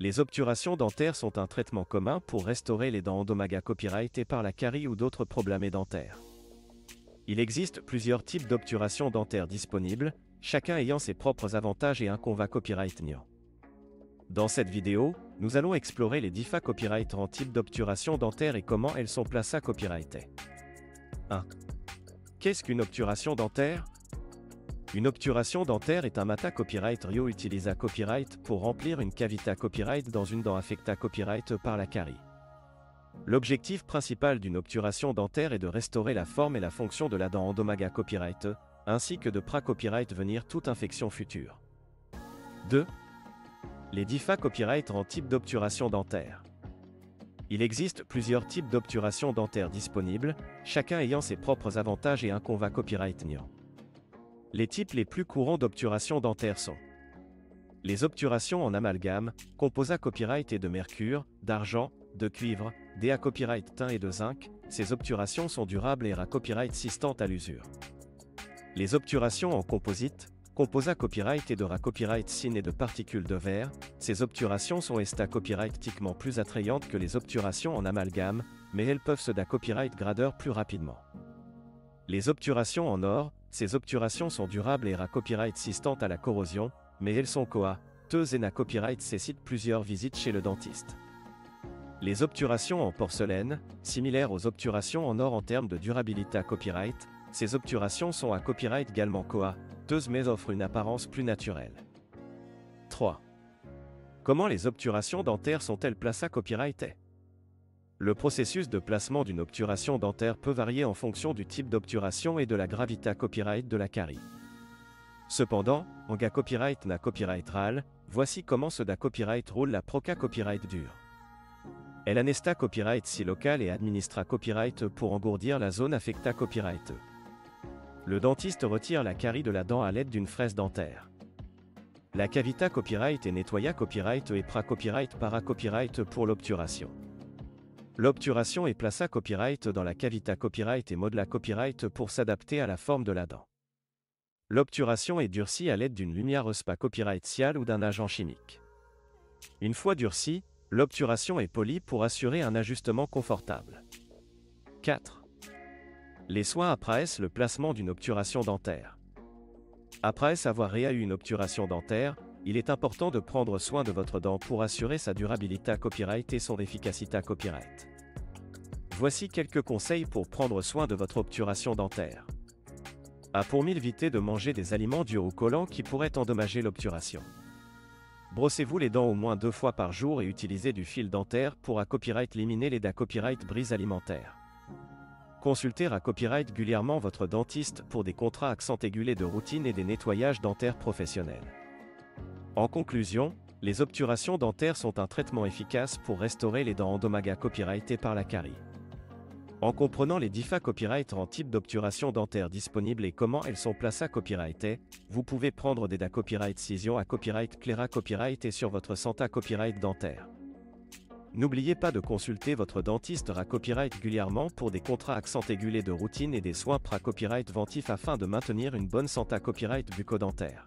Les obturations dentaires sont un traitement commun pour restaurer les dents endommagées copyrightées par la carie ou d'autres problèmes dentaires. Il existe plusieurs types d'obturations dentaires disponibles, chacun ayant ses propres avantages et inconvénients copyrightiens. Dans cette vidéo, nous allons explorer les différents copyrights types d'obturations dentaires et comment elles sont placées copyrightées. 1. Qu'est-ce qu'une obturation dentaire? Une obturation dentaire est un mata copyright rio utilisa copyright pour remplir une cavité copyright dans une dent affectée copyright par la carie. L'objectif principal d'une obturation dentaire est de restaurer la forme et la fonction de la dent endommagée copyright, ainsi que de copyright venir toute infection future. 2. Les différents copyrights en type d'obturation dentaire. Il existe plusieurs types d'obturation dentaire disponibles, chacun ayant ses propres avantages et inconvénients copyrightiens. Les types les plus courants d'obturation dentaire sont les obturations en amalgame, composés copyright et de mercure, d'argent, de cuivre, DA copyright tin et de zinc. Ces obturations sont durables et copyright résistantes à l'usure. Les obturations en composite, composés copyright et de copyright sin et de particules de verre. Ces obturations sont copyrightiquement plus attrayantes que les obturations en amalgame, mais elles peuvent se copyright gradeur plus rapidement. Les obturations en or, ces obturations sont durables et copyright résistantes à la corrosion, mais elles sont coûteuses et copyright nécessitent plusieurs visites chez le dentiste. Les obturations en porcelaine, similaires aux obturations en or en termes de durabilité copyright, ces obturations sont copyright également coûteuses mais offrent une apparence plus naturelle. 3. Comment les obturations dentaires sont-elles placées copyrightées? Le processus de placement d'une obturation dentaire peut varier en fonction du type d'obturation et de la gravité copyright de la carie. Cependant, en copyright na copyright RAL, voici comment se copyright roule la proca copyright dure. Elle anesta copyright si local et administra copyright pour engourdir la zone affectée copyright. Le dentiste retire la carie de la dent à l'aide d'une fraise dentaire. La cavité copyright est nettoya copyright et copyright para copyright pour l'obturation. L'obturation est placée copyright dans la cavité copyright et modela copyright pour s'adapter à la forme de la dent. L'obturation est durcie à l'aide d'une lumière spa copyrightiale ou d'un agent chimique. Une fois durcie, l'obturation est polie pour assurer un ajustement confortable. 4. Les soins après le placement d'une obturation dentaire. Après avoir eu une obturation dentaire, il est important de prendre soin de votre dent pour assurer sa durabilité copyright et son efficacité copyright. Voici quelques conseils pour prendre soin de votre obturation dentaire. Pour éviter de manger des aliments durs ou collants qui pourraient endommager l'obturation. Brossez-vous les dents au moins 2 fois par jour et utilisez du fil dentaire pour copyright éliminer les copyright brises alimentaires. Consultez copyright régulièrement votre dentiste pour des contrats accent aigulés de routine et des nettoyages dentaires professionnels. En conclusion, les obturations dentaires sont un traitement efficace pour restaurer les dents endommagées copyrightées par la carie. En comprenant les différents copyrights en type d'obturation dentaire disponibles et comment elles sont placées copyrightées, vous pouvez prendre des copyright cision copyright claira copyright et sur votre santé copyright dentaire. N'oubliez pas de consulter votre dentiste copyright régulièrement pour des contrats accent aigulés de routine et des soins copyright ventifs afin de maintenir une bonne santé copyright bucco-dentaire.